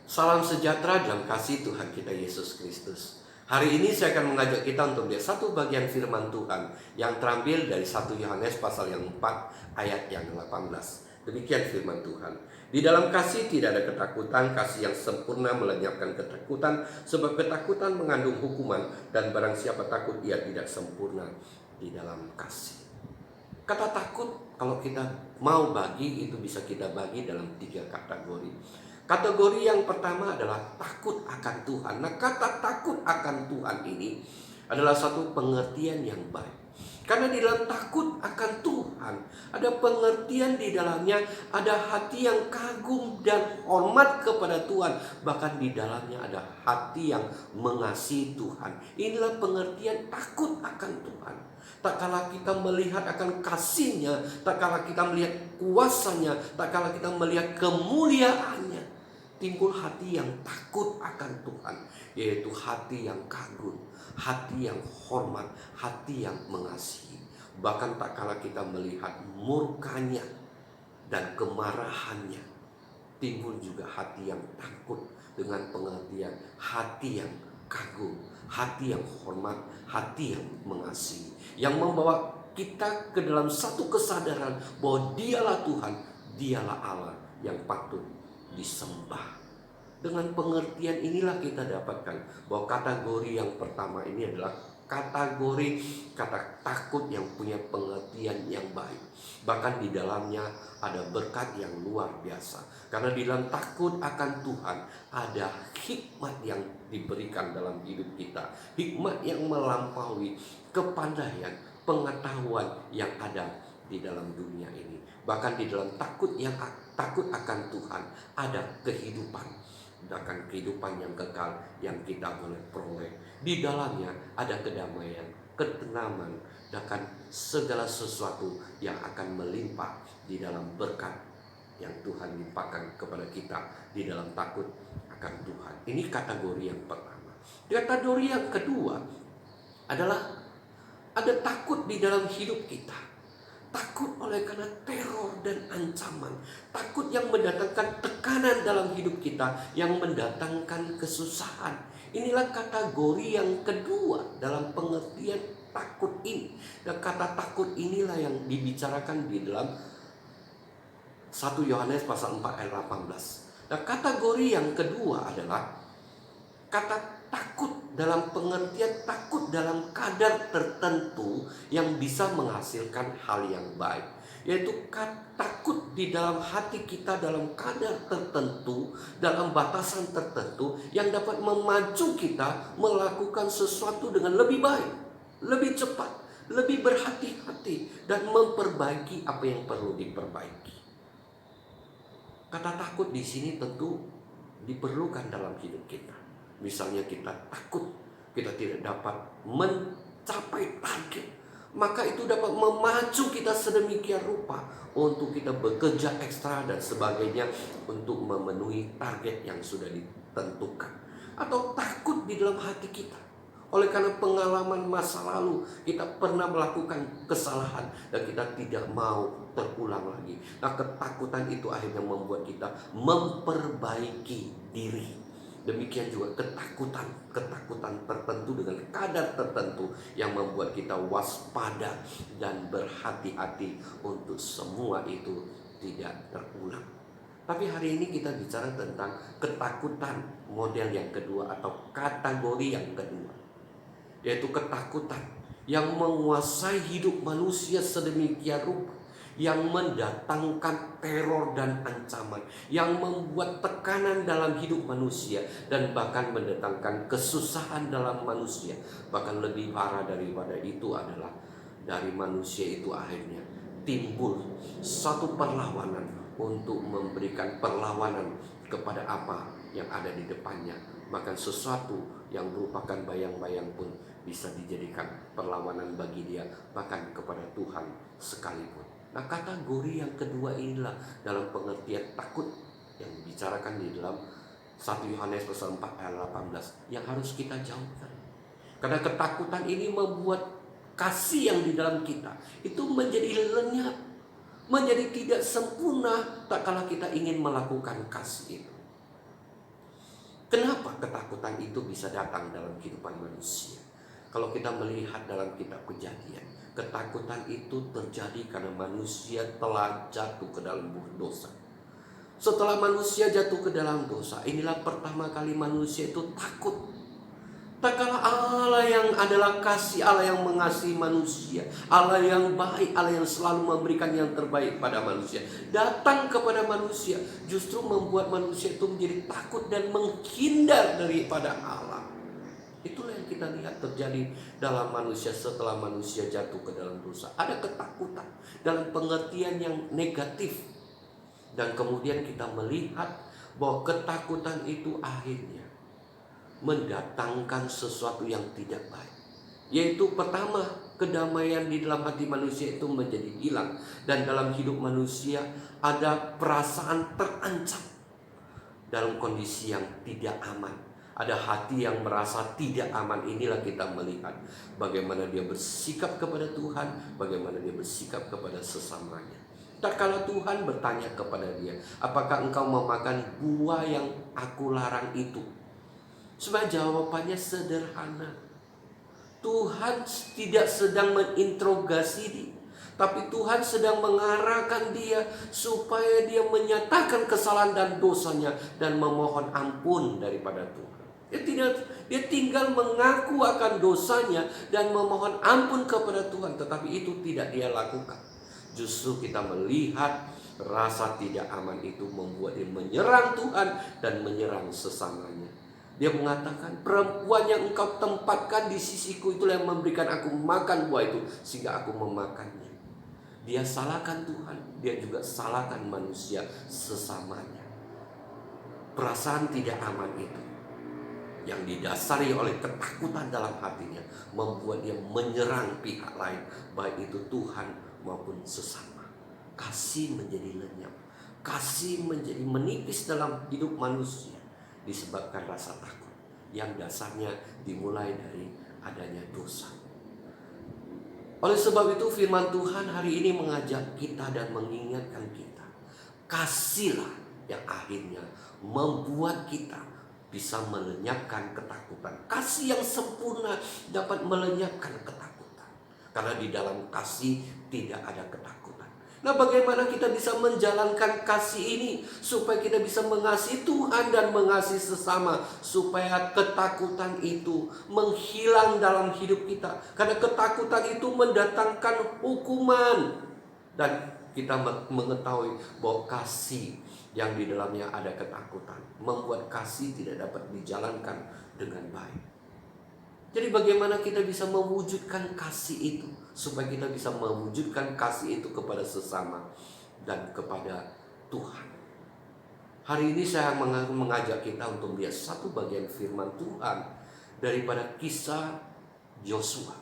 Salam sejahtera dalam kasih Tuhan kita Yesus Kristus. Hari ini saya akan mengajak kita untuk melihat satu bagian firman Tuhan yang terambil dari 1 Yohanes pasal yang 4 ayat yang 18. Demikian firman Tuhan. Di dalam kasih tidak ada ketakutan, kasih yang sempurna melenyapkan ketakutan, sebab ketakutan mengandung hukuman, dan barang siapa takut ia tidak sempurna di dalam kasih. Kata takut, kalau kita mau bagi, itu bisa kita bagi dalam 3 kategori. Kategori yang pertama adalah takut akan Tuhan. Nah, kata takut akan Tuhan ini adalah satu pengertian yang baik. Karena di dalam takut akan Tuhan, ada pengertian di dalamnya, ada hati yang kagum dan hormat kepada Tuhan. Bahkan di dalamnya ada hati yang mengasihi Tuhan. Inilah pengertian takut akan Tuhan. Tak kala kita melihat akan kasih-Nya, tak kala kita melihat kuasa-Nya, tak kala kita melihat kemuliaan-Nya, timbul hati yang takut akan Tuhan, yaitu hati yang kagum, hati yang hormat, hati yang mengasihi. Bahkan tak kala kita melihat murka-Nya dan kemarahan-Nya, timbul juga hati yang takut dengan pengertian hati yang kagum, hati yang hormat, hati yang mengasihi, yang membawa kita ke dalam satu kesadaran bahwa Dialah Tuhan, Dialah Allah yang patut disembah. Dengan pengertian inilah kita dapatkan bahwa kategori yang pertama ini adalah kategori kata takut yang punya pengertian yang baik. Bahkan di dalamnya ada berkat yang luar biasa. Karena di dalam takut akan Tuhan ada hikmat yang diberikan dalam hidup kita. Hikmat yang melampaui kepandaian, pengetahuan yang ada di dalam dunia ini. Bahkan di dalam takut akan Tuhan ada kehidupan, bahkan kehidupan yang kekal yang kita boleh peroleh. Di dalamnya ada kedamaian, ketenangan, bahkan segala sesuatu yang akan melimpah di dalam berkat yang Tuhan limpahkan kepada kita di dalam takut akan Tuhan. Ini kategori yang pertama. Kategori yang kedua adalah ada takut di dalam hidup kita. Takut oleh karena teror dan ancaman. Takut yang mendatangkan tekanan dalam hidup kita, yang mendatangkan kesusahan. Inilah kategori yang kedua dalam pengertian takut ini. Dan kata takut inilah yang dibicarakan di dalam 1 Yohanes pasal 4 ayat 18. Nah, kategori yang kedua adalah kata takut dalam pengertian takut dalam kadar tertentu yang bisa menghasilkan hal yang baik, yaitu takut di dalam hati kita dalam kadar tertentu, dalam batasan tertentu yang dapat memacu kita melakukan sesuatu dengan lebih baik, lebih cepat, lebih berhati-hati, dan memperbaiki apa yang perlu diperbaiki. Kata takut di sini tentu diperlukan dalam hidup kita. Misalnya kita takut kita tidak dapat mencapai target, maka itu dapat memacu kita sedemikian rupa untuk kita bekerja ekstra dan sebagainya untuk memenuhi target yang sudah ditentukan. Atau takut di dalam hati kita oleh karena pengalaman masa lalu, kita pernah melakukan kesalahan dan kita tidak mau terulang lagi. Nah, ketakutan itu akhirnya membuat kita memperbaiki diri. Demikian juga ketakutan tertentu dengan kadar tertentu yang membuat kita waspada dan berhati-hati untuk semua itu tidak terulang. Tapi hari ini kita bicara tentang ketakutan model yang kedua atau kategori yang kedua, yaitu ketakutan yang menguasai hidup manusia sedemikian rupa, yang mendatangkan teror dan ancaman, yang membuat tekanan dalam hidup manusia, dan bahkan mendatangkan kesusahan dalam manusia. Bahkan lebih parah daripada itu adalah dari manusia itu akhirnya timbul satu perlawanan untuk memberikan perlawanan kepada apa yang ada di depannya. Bahkan sesuatu yang merupakan bayang-bayang pun bisa dijadikan perlawanan bagi dia, bahkan kepada Tuhan sekalipun. Nah, kategori yang kedua inilah dalam pengertian takut yang dibicarakan di dalam 1 Yohanes pasal 4 ayat 18 yang harus kita jauhkan. Karena ketakutan ini membuat kasih yang di dalam kita itu menjadi lenyap, menjadi tidak sempurna tak kala kita ingin melakukan kasih itu. Kenapa ketakutan itu bisa datang dalam kehidupan manusia? Kalau kita melihat dalam kitab Kejadian, ketakutan itu terjadi karena manusia telah jatuh ke dalam dosa. Setelah manusia jatuh ke dalam dosa, inilah pertama kali manusia itu takut. Tak kala Allah yang adalah kasih, Allah yang mengasihi manusia, Allah yang baik, Allah yang selalu memberikan yang terbaik pada manusia, datang kepada manusia, justru membuat manusia itu menjadi takut dan menghindar daripada Allah. Itulah yang kita lihat terjadi dalam manusia setelah manusia jatuh ke dalam dosa. Ada ketakutan dalam pengertian yang negatif. Dan kemudian kita melihat bahwa ketakutan itu akhirnya mendatangkan sesuatu yang tidak baik. Yaitu pertama, kedamaian di dalam hati manusia itu menjadi hilang. Dan dalam hidup manusia ada perasaan terancam dalam kondisi yang tidak aman. Ada hati yang merasa tidak aman. Inilah kita melihat bagaimana dia bersikap kepada Tuhan, bagaimana dia bersikap kepada sesamanya. Tak kala Tuhan bertanya kepada dia, apakah engkau memakan buah yang aku larang itu? Sebenarnya jawabannya sederhana. Tuhan tidak sedang menginterogasi dia, tapi Tuhan sedang mengarahkan dia supaya dia menyatakan kesalahan dan dosanya dan memohon ampun daripada Tuhan. Dia tinggal mengaku akan dosanya dan memohon ampun kepada Tuhan, tetapi itu tidak dia lakukan. Justru kita melihat rasa tidak aman itu membuat dia menyerang Tuhan dan menyerang sesamanya. Dia mengatakan, perempuan yang engkau tempatkan di sisiku itulah yang memberikan aku makan buah itu, sehingga aku memakannya. Dia salahkan Tuhan, dia juga salahkan manusia sesamanya. Perasaan tidak aman itu yang didasari oleh ketakutan dalam hatinya membuat dia menyerang pihak lain, baik itu Tuhan maupun sesama. Kasih menjadi lenyap, kasih menjadi menipis dalam hidup manusia disebabkan rasa takut yang dasarnya dimulai dari adanya dosa. Oleh sebab itu firman Tuhan hari ini mengajak kita dan mengingatkan kita, kasihlah yang akhirnya membuat kita bisa melenyapkan ketakutan. Kasih yang sempurna dapat melenyapkan ketakutan, karena di dalam kasih tidak ada ketakutan. Nah, bagaimana kita bisa menjalankan kasih ini supaya kita bisa mengasihi Tuhan dan mengasihi sesama, supaya ketakutan itu menghilang dalam hidup kita. Karena ketakutan itu mendatangkan hukuman. Dan kita mengetahui bahwa kasih yang di dalamnya ada ketakutan membuat kasih tidak dapat dijalankan dengan baik. Jadi bagaimana kita bisa mewujudkan kasih itu, supaya kita bisa mewujudkan kasih itu kepada sesama dan kepada Tuhan. Hari ini saya mengajak kita untuk melihat satu bagian firman Tuhan daripada kisah Yosua.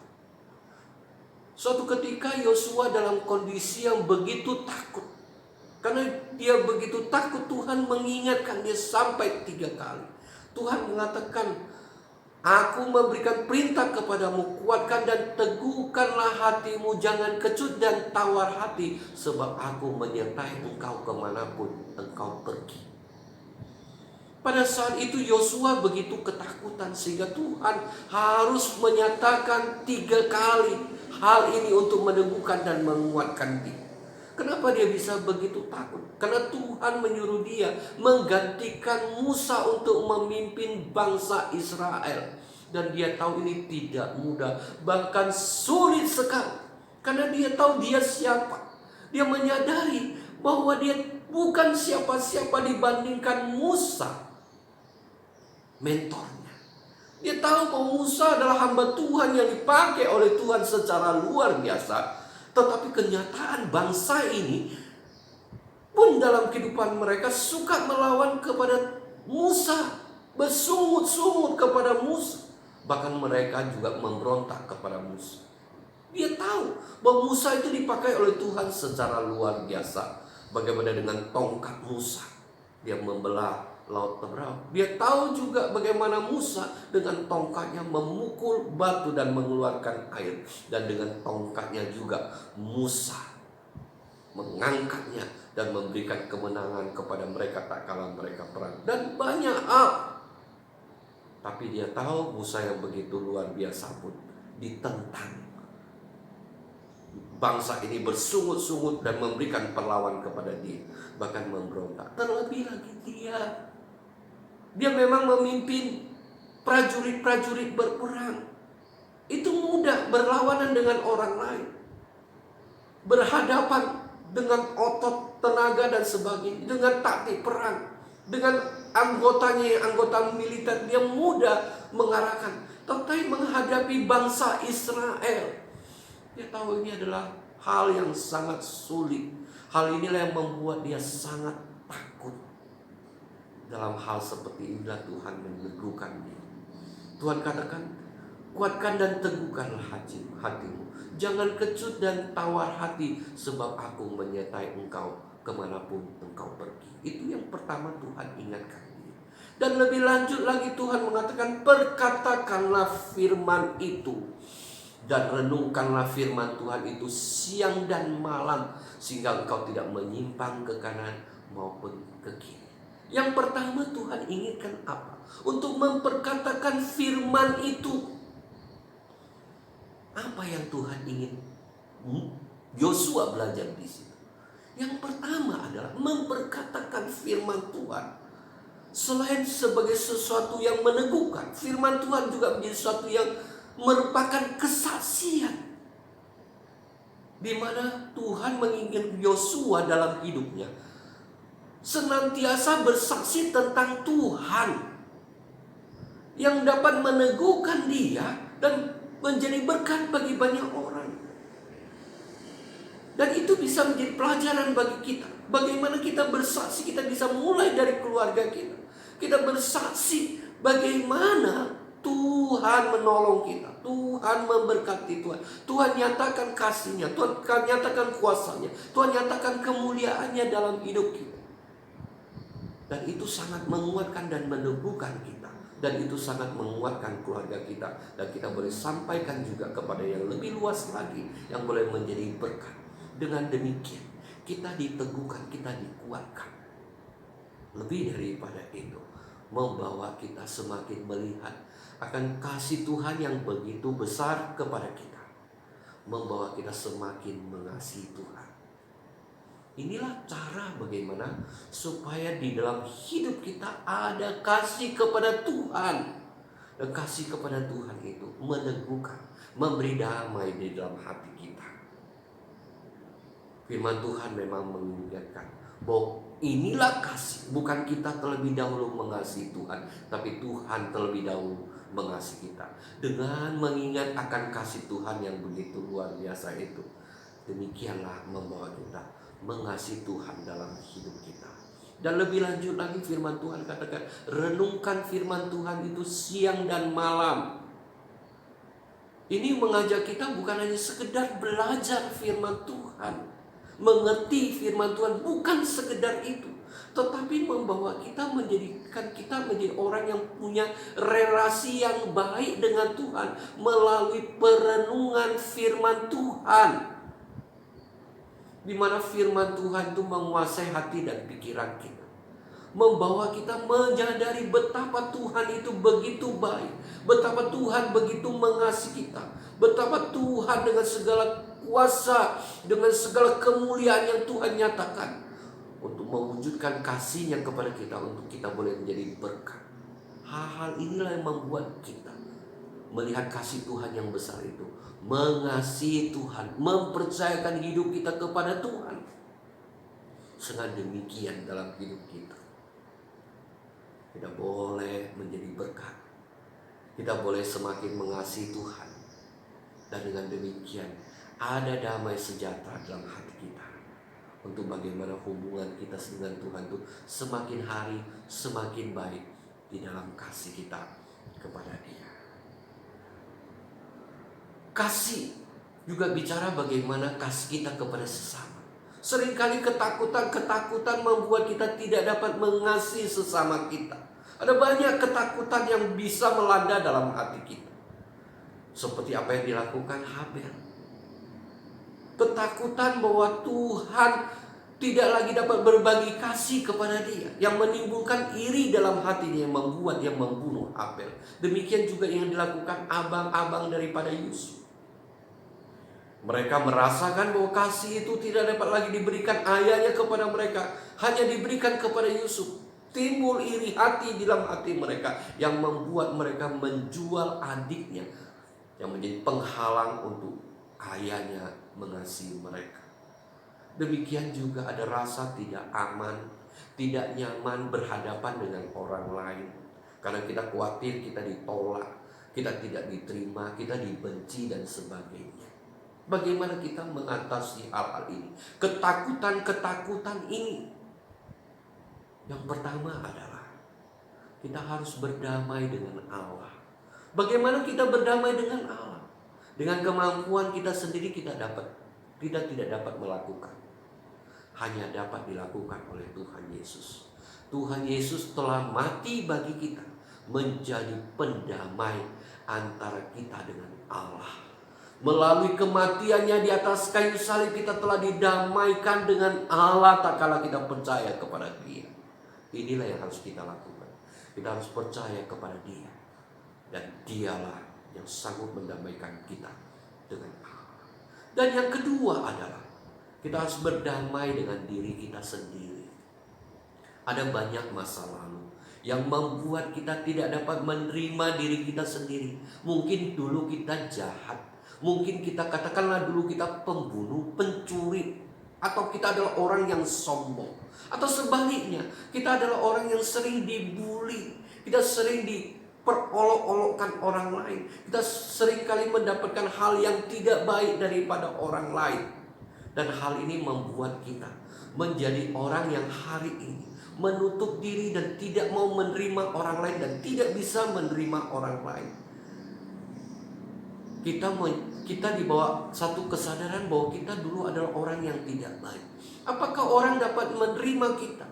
Suatu ketika Yosua dalam kondisi yang begitu takut. Karena dia begitu takut, Tuhan mengingatkan dia sampai 3 kali. Tuhan mengatakan, aku memberikan perintah kepadamu, kuatkan dan teguhkanlah hatimu, jangan kecut dan tawar hati, sebab aku menyertai engkau kemanapun engkau pergi. Pada saat itu Yosua begitu ketakutan sehingga Tuhan harus menyatakan 3 kali hal ini untuk meneguhkan dan menguatkan dia. Kenapa dia bisa begitu takut? Karena Tuhan menyuruh dia menggantikan Musa untuk memimpin bangsa Israel. Dan dia tahu ini tidak mudah, bahkan sulit sekali. Karena dia tahu dia siapa. Dia menyadari bahwa dia bukan siapa-siapa dibandingkan Musa, mentornya. Dia tahu bahwa Musa adalah hamba Tuhan yang dipakai oleh Tuhan secara luar biasa. Tetapi kenyataan bangsa ini pun dalam kehidupan mereka suka melawan kepada Musa, bersungut-sungut kepada Musa. Bahkan mereka juga memberontak kepada Musa. Dia tahu bahwa Musa itu dipakai oleh Tuhan secara luar biasa. Bagaimana dengan tongkat Musa, dia membelah laut Teberau. Dia tahu juga bagaimana Musa dengan tongkatnya memukul batu dan mengeluarkan air. Dan dengan tongkatnya juga Musa mengangkatnya dan memberikan kemenangan kepada mereka tak kala mereka perang. Dan banyak hal Tapi dia tahu Musa yang begitu luar biasa pun ditentang. Bangsa ini bersungut-sungut dan memberikan perlawan kepada dia, bahkan memberontak. Terlebih lagi dia memang memimpin prajurit-prajurit berperang. Itu mudah berlawanan dengan orang lain, berhadapan dengan otot, tenaga dan sebagainya, dengan taktik perang, dengan anggotanya yang anggota militer, dia mudah mengarahkan. Tetapi menghadapi bangsa Israel, dia tahu ini adalah hal yang sangat sulit. Hal inilah yang membuat dia sangat takut. Dalam hal seperti inilah Tuhan meneguhkan dia. Tuhan katakan, kuatkan dan teguhkanlah hatimu. Jangan kecut dan tawar hati, sebab aku menyertai engkau kemanapun engkau pergi. Itu yang pertama Tuhan ingatkan dia. Dan lebih lanjut lagi Tuhan mengatakan, perkatakanlah firman itu dan renungkanlah firman Tuhan itu siang dan malam, sehingga engkau tidak menyimpang ke kanan maupun ke kiri. Yang pertama Tuhan inginkan apa? Untuk memperkatakan firman itu. Apa yang Tuhan ingin Yosua belajar di situ? Yang pertama adalah memperkatakan firman Tuhan. Selain sebagai sesuatu yang meneguhkan, firman Tuhan juga menjadi sesuatu yang merupakan kesaksian, di mana Tuhan menginginkan Yosua dalam hidupnya senantiasa bersaksi tentang Tuhan, yang dapat meneguhkan dia dan menjadi berkat bagi banyak orang. Dan itu bisa menjadi pelajaran bagi kita. Bagaimana kita bersaksi, kita bisa mulai dari keluarga kita. Kita bersaksi bagaimana Tuhan menolong kita, Tuhan memberkati Tuhan. Tuhan nyatakan kasih-Nya, Tuhan nyatakan kuasa-Nya, Tuhan nyatakan kemuliaannya dalam hidup kita. Dan itu sangat menguatkan dan meneguhkan kita. Dan itu sangat menguatkan keluarga kita. Dan kita boleh sampaikan juga kepada yang lebih luas lagi, yang boleh menjadi berkat. Dengan demikian kita diteguhkan, kita dikuatkan. Lebih daripada itu, membawa kita semakin melihat akan kasih Tuhan yang begitu besar kepada kita, membawa kita semakin mengasihi Tuhan. Inilah cara bagaimana supaya di dalam hidup kita ada kasih kepada Tuhan. Dan kasih kepada Tuhan itu meneguhkan, memberi damai di dalam hati kita. Firman Tuhan memang mengingatkan bahwa inilah kasih. Bukan kita terlebih dahulu mengasihi Tuhan, tapi Tuhan terlebih dahulu mengasihi kita. Dengan mengingat akan kasih Tuhan yang begitu luar biasa itu, demikianlah membawa kita mengasihi Tuhan dalam hidup kita. Dan lebih lanjut lagi firman Tuhan katakan, renungkan firman Tuhan itu siang dan malam. Ini mengajak kita bukan hanya sekedar belajar firman Tuhan, mengerti firman Tuhan, bukan sekedar itu, tetapi membawa kita, menjadikan kita menjadi orang yang punya relasi yang baik dengan Tuhan melalui perenungan firman Tuhan, di mana firman Tuhan itu menguasai hati dan pikiran kita, membawa kita menyadari betapa Tuhan itu begitu baik, betapa Tuhan begitu mengasihi kita, betapa Tuhan dengan segala kuasa, dengan segala kemuliaan yang Tuhan nyatakan untuk mewujudkan kasih-Nya kepada kita, untuk kita boleh menjadi berkat. Hal-hal inilah yang membuat kita melihat kasih Tuhan yang besar itu, mengasihi Tuhan, mempercayakan hidup kita kepada Tuhan. Dengan demikian dalam hidup kita, kita boleh menjadi berkat, kita boleh semakin mengasihi Tuhan. Dan dengan demikian ada damai sejahtera dalam hati kita, untuk bagaimana hubungan kita dengan Tuhan itu semakin hari semakin baik di dalam kasih kita kepada Dia. Kasih juga bicara bagaimana kasih kita kepada sesama. Seringkali ketakutan membuat kita tidak dapat mengasihi sesama kita. Ada banyak ketakutan yang bisa melanda dalam hati kita, seperti apa yang dilakukan Habel. Ketakutan bahwa Tuhan tidak lagi dapat berbagi kasih kepada dia, yang menimbulkan iri dalam hatinya, yang membuat dia membunuh Abel. Demikian juga yang dilakukan abang-abang daripada Yusuf. Mereka merasakan bahwa kasih itu tidak dapat lagi diberikan ayahnya kepada mereka, hanya diberikan kepada Yusuf. Timbul iri hati di dalam hati mereka, yang membuat mereka menjual adiknya, yang menjadi penghalang untuk ayahnya mengasihi mereka. Demikian juga ada rasa tidak aman, tidak nyaman berhadapan dengan orang lain, karena kita khawatir kita ditolak, kita tidak diterima, kita dibenci dan sebagainya. Bagaimana kita mengatasi hal-hal ini? Ketakutan-ketakutan ini. Yang pertama adalah kita harus berdamai dengan Allah. Bagaimana kita berdamai dengan Allah? Dengan kemampuan kita sendiri kita tidak dapat melakukan. Hanya dapat dilakukan oleh Tuhan Yesus. Tuhan Yesus telah mati bagi kita, menjadi pendamai antara kita dengan Allah. Melalui kematiannya di atas kayu salib, kita telah didamaikan dengan Allah tak kala kita percaya kepada Dia. Inilah yang harus kita lakukan. Kita harus percaya kepada Dia, dan Dialah yang sanggup mendamaikan kita dengan Allah. Dan yang kedua adalah kita harus berdamai dengan diri kita sendiri. Ada banyak masa lalu yang membuat kita tidak dapat menerima diri kita sendiri. Mungkin dulu kita jahat, mungkin kita katakanlah dulu kita pembunuh, pencuri, atau kita adalah orang yang sombong, atau sebaliknya kita adalah orang yang sering dibully, kita sering diperolok-olokkan orang lain, kita sering kali mendapatkan hal yang tidak baik daripada orang lain. Dan hal ini membuat kita menjadi orang yang hari ini menutup diri dan tidak mau menerima orang lain, dan tidak bisa menerima orang lain. Kita dibawa satu kesadaran bahwa kita dulu adalah orang yang tidak baik. Apakah orang dapat menerima kita?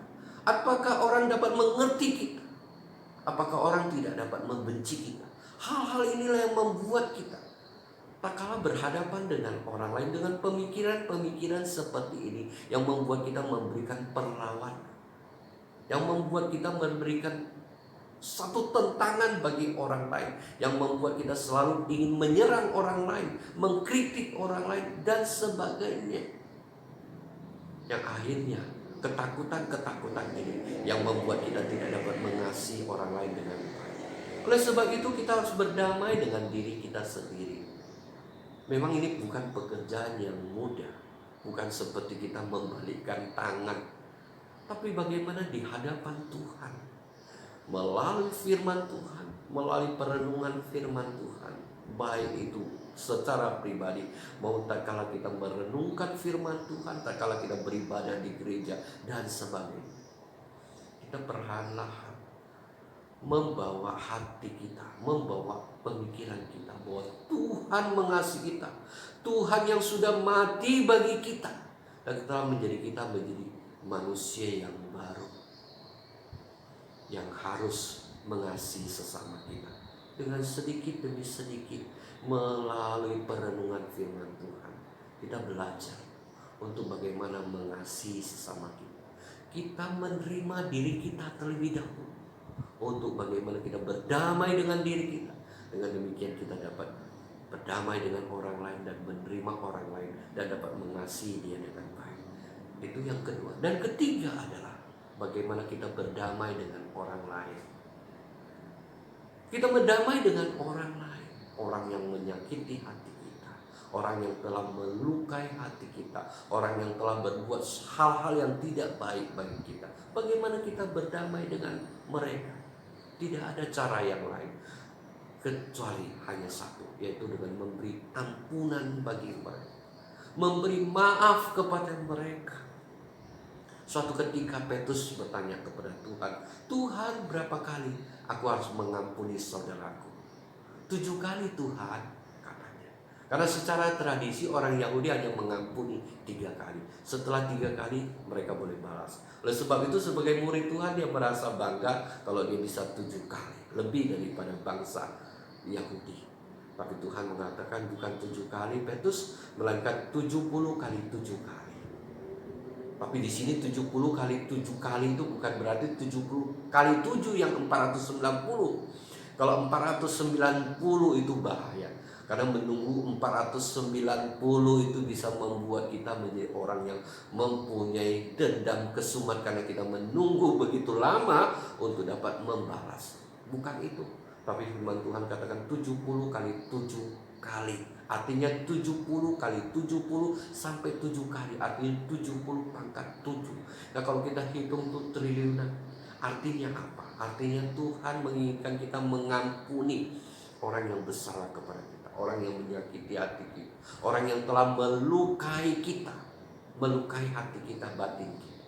Apakah orang dapat mengerti kita? Apakah orang tidak dapat membenci kita? Hal-hal inilah yang membuat kita tak kalah berhadapan dengan orang lain dengan pemikiran-pemikiran seperti ini, yang membuat kita memberikan perlawanan, yang membuat kita memberikan satu tentangan bagi orang lain, yang membuat kita selalu ingin menyerang orang lain, mengkritik orang lain, dan sebagainya. Yang akhirnya ketakutan-ketakutan ini yang membuat kita tidak dapat mengasihi orang lain dengan baik. Oleh sebab itu kita harus berdamai dengan diri kita sendiri. Memang ini bukan pekerjaan yang mudah, bukan seperti kita membalikkan tangan, tapi bagaimana di hadapan Tuhan, melalui firman Tuhan, melalui perenungan firman Tuhan, baik itu secara pribadi, mau tak kala kita merenungkan firman Tuhan, tak kala kita beribadah di gereja dan sebagainya, kita perlahan-lahan membawa hati kita, membawa pemikiran kita bahwa Tuhan mengasihi kita, Tuhan yang sudah mati bagi kita, dan telah menjadi manusia yang baru, yang harus mengasihi sesama kita dengan sedikit demi sedikit. Melalui perenungan firman Tuhan, kita belajar untuk bagaimana mengasihi sesama kita. Kita menerima diri kita terlebih dahulu, untuk bagaimana kita berdamai dengan diri kita. Dengan demikian kita dapat berdamai dengan orang lain dan menerima orang lain, dan dapat mengasihi dia dengan baik. Itu yang kedua. Dan ketiga adalah bagaimana kita berdamai dengan orang lain. Kita berdamai dengan orang lain, orang yang menyakiti hati kita, orang yang telah melukai hati kita, orang yang telah berbuat hal-hal yang tidak baik bagi kita. Bagaimana kita berdamai dengan mereka? Tidak ada cara yang lain kecuali hanya satu, yaitu dengan memberi ampunan bagi mereka, memberi maaf kepada mereka. Suatu ketika Petrus bertanya kepada Tuhan, Tuhan, berapa kali aku harus mengampuni saudaraku? 7 kali Tuhan, katanya. Karena secara tradisi orang Yahudi hanya mengampuni 3 kali. Setelah 3 kali mereka boleh balas. Oleh sebab itu sebagai murid Tuhan dia merasa bangga kalau dia bisa 7 kali, lebih daripada bangsa Yahudi. Tapi Tuhan mengatakan bukan 7 kali Petrus, melainkan 70 kali 7 kali. Tapi di sini 70 kali 7 kali itu bukan berarti 70 kali 7 yang 490. Kalau 490 itu bahaya. Karena menunggu 490 itu bisa membuat kita menjadi orang yang mempunyai dendam kesumat, karena kita menunggu begitu lama untuk dapat membalas. Bukan itu. Tapi firman Tuhan katakan 70 kali 7 kali. Artinya 70 kali 70 sampai 7 kali. Artinya 70 pangkat 7. Nah kalau kita hitung tuh triliunan. Artinya apa? Artinya Tuhan menginginkan kita mengampuni orang yang bersalah kepada kita, orang yang menyakiti hati kita, orang yang telah melukai kita, melukai hati kita, batin kita.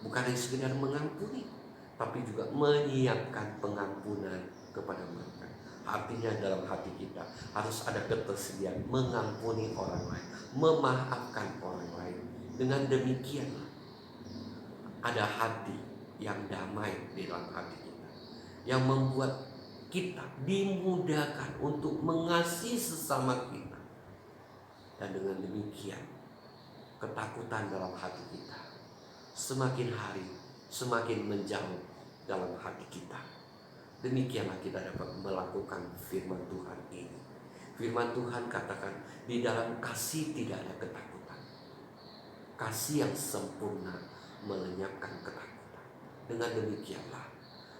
Bukan hanya sekedar mengampuni, tapi juga menyiapkan pengampunan kepada mereka. Artinya dalam hati kita harus ada ketersediaan mengampuni orang lain, memaafkan orang lain. Dengan demikian ada hati yang damai di dalam hati kita, yang membuat kita dimudahkan untuk mengasihi sesama kita. Dan dengan demikian ketakutan dalam hati kita semakin hari semakin menjauh dalam hati kita. Demikianlah kita dapat melakukan firman Tuhan ini. Firman Tuhan katakan di dalam kasih tidak ada ketakutan. Kasih yang sempurna melenyapkan ketakutan. Dengan demikianlah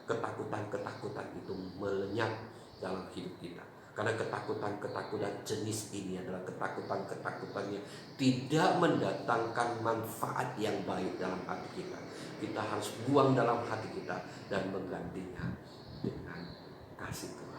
ketakutan-ketakutan itu melenyap dalam hidup kita. Karena ketakutan-ketakutan jenis ini adalah ketakutan-ketakutan yang tidak mendatangkan manfaat yang baik dalam hati kita. Kita harus buang dalam hati kita dan menggantinya dengan kasih Tuhan.